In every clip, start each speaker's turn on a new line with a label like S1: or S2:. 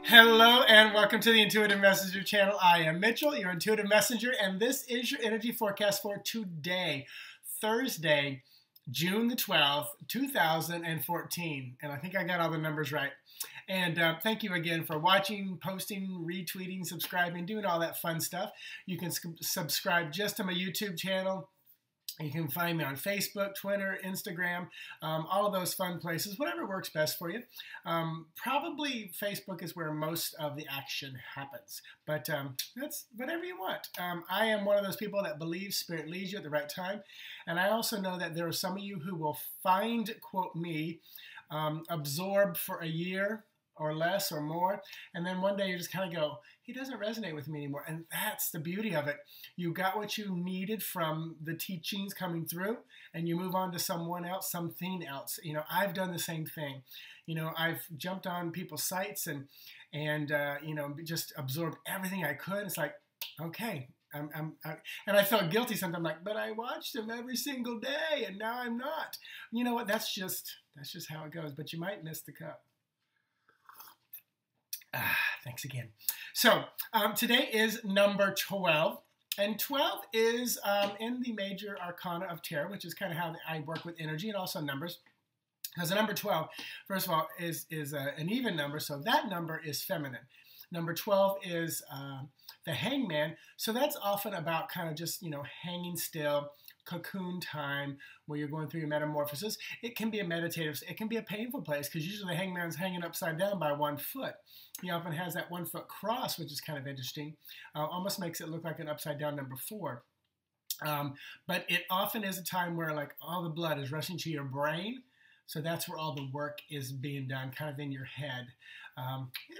S1: Hello and welcome to the Intuitive Messenger channel. I am Mitchell, your Intuitive Messenger, and this is your energy forecast for today, Thursday, June the 12th, 2014. And I think I got all the numbers right. And thank you again for watching, posting, retweeting, subscribing, doing all that fun stuff. You can subscribe just to my YouTube channel. You can find me on Facebook, Twitter, Instagram, all of those fun places, whatever works best for you. Probably Facebook is where most of the action happens, but that's whatever you want. I am one of those people that believes Spirit leads you at the right time, and I also know that there are some of you who will find, quote me, absorb for a year or less or more, and then one day you just kind of go, he doesn't resonate with me anymore. And that's the beauty of it. You got what you needed from the teachings coming through, and you move on to someone else, something else. You know, I've done the same thing. You know, I've jumped on people's sites and you know, just absorbed everything I could. It's like, okay, and I felt guilty sometimes, like, but I watched them every single day, and now I'm not. You know what? That's just how it goes. But you might miss the cup. Thanks again. So today is number 12, and 12 is in the major arcana of tarot, which is kind of how I work with energy and also numbers. Because the number 12, first of all, is an even number, so that number is feminine. Number 12 is the hangman, so that's often about kind of just, you know, hanging still, cocoon time, where you're going through your metamorphosis. It can be a meditative, it can be a painful place, because usually the hangman's hanging upside down by 1 foot. He often has that 1 foot cross, which is kind of interesting. Almost makes it look like an upside down number 4. But it often is a time where like all the blood is rushing to your brain. So that's where all the work is being done, kind of in your head.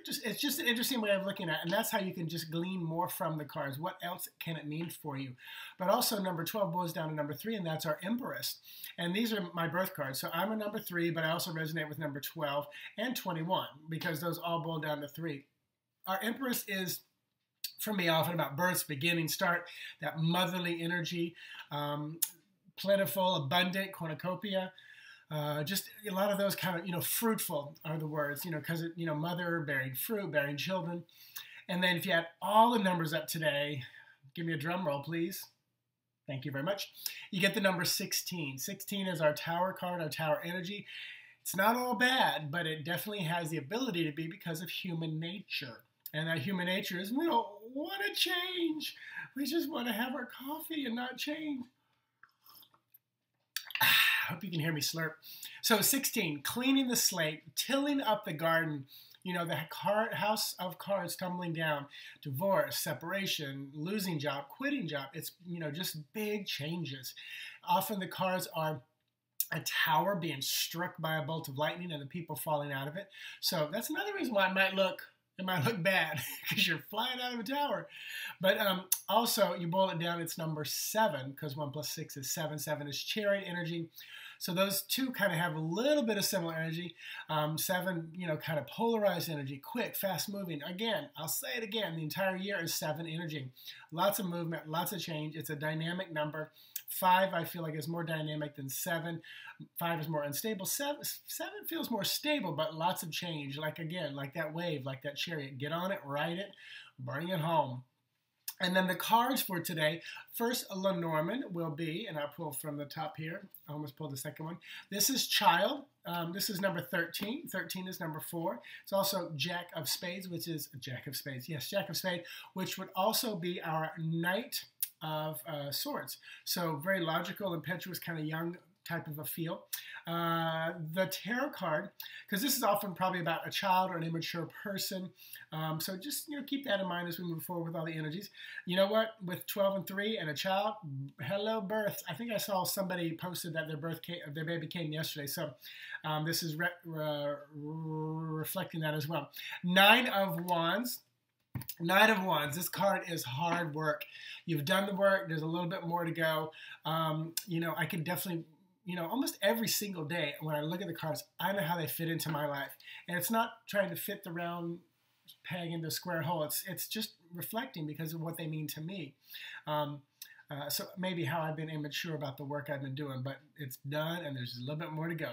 S1: It's just an interesting way of looking at it, and that's how you can just glean more from the cards. What else can it mean for you? But also number 12 boils down to number 3, and that's our Empress. And these are my birth cards. So I'm a number 3, but I also resonate with number 12 and 21, because those all boil down to 3. Our Empress is, for me, often about births, beginning, start, that motherly energy, plentiful, abundant, cornucopia. Just a lot of those kind of, you know, fruitful are the words, you know, because, you know, mother, bearing fruit, bearing children. And then if you add all the numbers up today, give me a drum roll, please. Thank you very much. You get the number 16. 16 is our tower card, our tower energy. It's not all bad, but it definitely has the ability to be because of human nature. And that human nature is we don't want to change. We just want to have our coffee and not change. I hope you can hear me slurp. So 16, cleaning the slate, tilling up the garden, you know, the house of cards tumbling down, divorce, separation, losing job, quitting job. It's, you know, just big changes. Often the cards are a tower being struck by a bolt of lightning and the people falling out of it. So that's another reason why it might look bad, because you're flying out of a tower. But also, you boil it down, it's number 7, because 1 plus 6 is 7. 7 is chariot energy. So those two kind of have a little bit of similar energy. 7, you know, kind of polarized energy, quick, fast moving. Again, I'll say it again, the entire year is 7 energy. Lots of movement, lots of change. It's a dynamic number. 5, I feel like, is more dynamic than 7. 5 is more unstable. 7 feels more stable, but lots of change. Like, again, like that wave, like that chariot. Get on it, ride it, bring it home. And then the cards for today, first, Lenormand will be, and I'll pull from the top here. I almost pulled the second one. This is Child. This is number 13. 13 is number 4. It's also Jack of Spades, which is Jack of Spades. Yes, Jack of Spades, which would also be our Knight of Swords. So very logical, impetuous, kind of young type of a feel. The tarot card, because this is often probably about a child or an immature person. So just, you know, keep that in mind as we move forward with all the energies. You know what? With 12 and 3 and a child, hello births. I think I saw somebody posted that their baby came yesterday. So this is reflecting that as well. 9 of Wands. Knight of Wands. This card is hard work. You've done the work. There's a little bit more to go. You know, I can definitely, you know, almost every single day when I look at the cards, I know how they fit into my life. And it's not trying to fit the round peg into a square hole. It's just reflecting because of what they mean to me. So maybe how I've been immature about the work I've been doing, but it's done and there's a little bit more to go.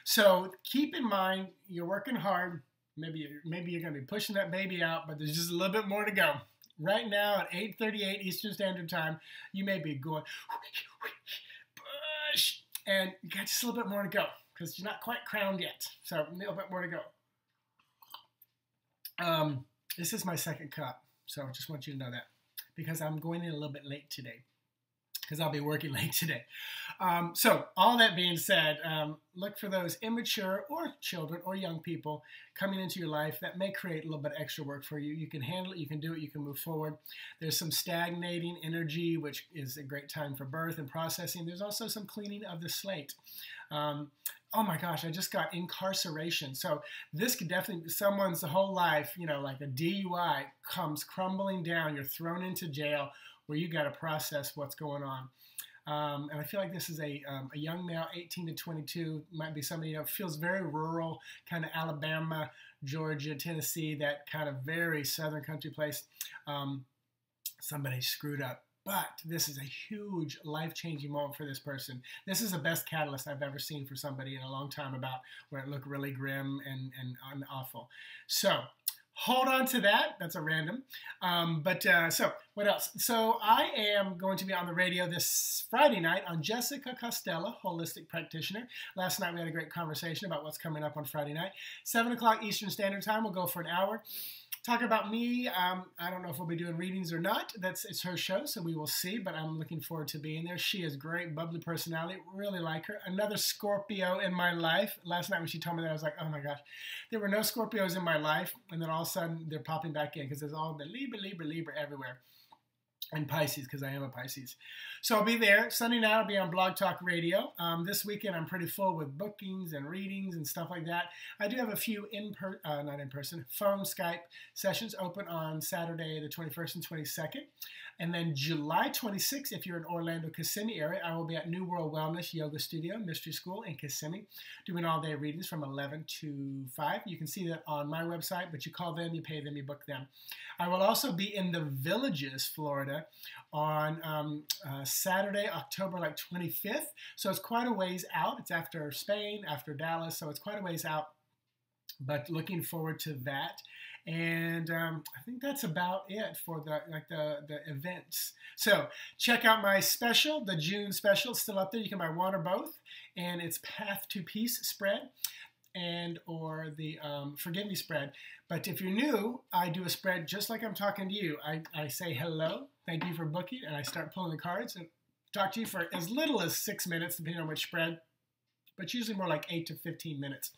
S1: So keep in mind, you're working hard. maybe you're going to be pushing that baby out, but there's just a little bit more to go. Right now at 8:38 Eastern Standard Time, you may be going, push, and you got just a little bit more to go because you're not quite crowned yet. So a little bit more to go. This is my second cup, so I just want you to know that because I'm going in a little bit late today because I'll be working late today. So all that being said, look for those immature or children or young people coming into your life that may create a little bit of extra work for you. You can handle it, you can do it, you can move forward. There's some stagnating energy, which is a great time for birth and processing. There's also some cleaning of the slate. Oh my gosh, I just got incarceration. So this could definitely, someone's whole life, like a DUI comes crumbling down. You're thrown into jail where you got to process what's going on. And I feel like this is a young male, 18 to 22, might be somebody, feels very rural, kind of Alabama, Georgia, Tennessee, that kind of very southern country place. Somebody screwed up. But this is a huge life-changing moment for this person. This is the best catalyst I've ever seen for somebody in a long time about where it looked really grim and awful. So hold on to that. That's a random. So what else? So I am going to be on the radio this Friday night on Jessica Costello, holistic practitioner. Last night we had a great conversation about what's coming up on Friday night. 7 o'clock Eastern Standard Time. We'll go for an hour. Talk about me. I don't know if we'll be doing readings or not. It's her show, so we will see, but I'm looking forward to being there. She is great, bubbly personality. Really like her. Another Scorpio in my life. Last night when she told me that, I was like, oh my gosh. There were no Scorpios in my life, and then all of a sudden they're popping back in because there's all the Libra everywhere. And Pisces, because I am a Pisces. So I'll be there. Sunday night I'll be on Blog Talk Radio. This weekend I'm pretty full with bookings and readings and stuff like that. I do have a few not in person, phone Skype sessions open on Saturday the 21st and 22nd. And then July 26th, if you're in Orlando, Kissimmee area, I will be at New World Wellness Yoga Studio, Mystery School in Kissimmee, doing all-day readings from 11 to 5. You can see that on my website, but you call them, you pay them, you book them. I will also be in the Villages, Florida, on Saturday, October 25th. So it's quite a ways out. It's after Spain, after Dallas, so it's quite a ways out. But looking forward to that. And I think that's about it for the events. So check out my special, the June special. It's still up there. You can buy one or both. And it's Path to Peace spread and or the Forgive Me spread. But if you're new, I do a spread just like I'm talking to you. I say hello, thank you for booking, and I start pulling the cards and talk to you for as little as 6 minutes, depending on which spread, but usually more like 8 to 15 minutes.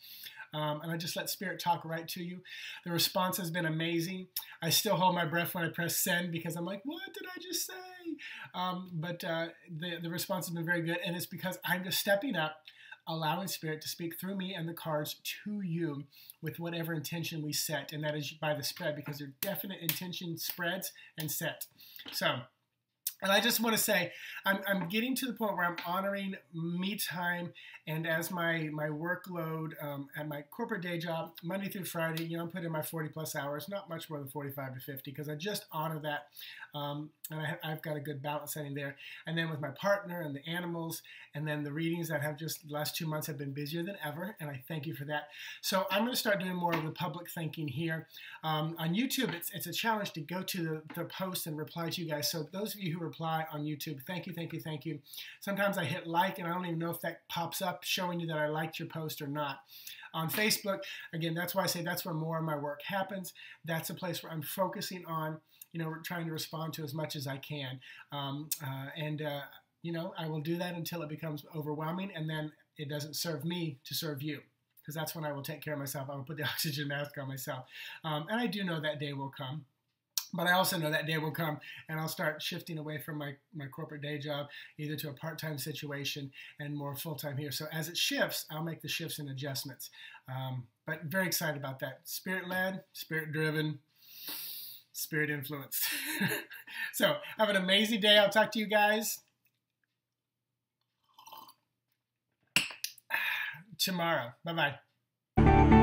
S1: And I just let Spirit talk right to you. The response has been amazing. I still hold my breath when I press send because I'm like, what did I just say? But the response has been very good, and it's because I'm just stepping up, allowing Spirit to speak through me and the cards to you with whatever intention we set, and that is by the spread, because they're definite intention spreads and set. So, and I just want to say, I'm getting to the point where I'm honoring me time, and as my workload at my corporate day job, Monday through Friday, I'm putting in my 40 plus hours, not much more than 45 to 50, because I just honor that, and I've got a good balance setting there. And then with my partner and the animals, and then the readings that have just the last 2 months have been busier than ever, and I thank you for that. So I'm going to start doing more of the public thinking here. On YouTube, it's a challenge to go to the post and reply to you guys. So those of you who reply on YouTube, thank you, thank you, thank you. Sometimes I hit like, and I don't even know if that pops up showing you that I liked your post or not. On Facebook, again, that's why I say that's where more of my work happens. That's a place where I'm focusing on, trying to respond to as much as I can. I will do that until it becomes overwhelming, and then it doesn't serve me to serve you, because that's when I will take care of myself. I will put the oxygen mask on myself. And I do know that day will come. But I also know that day will come, and I'll start shifting away from my corporate day job, either to a part-time situation and more full-time here. So as it shifts, I'll make the shifts and adjustments. But very excited about that. Spirit-led, spirit-driven, spirit-influenced. So have an amazing day. I'll talk to you guys tomorrow. Bye-bye.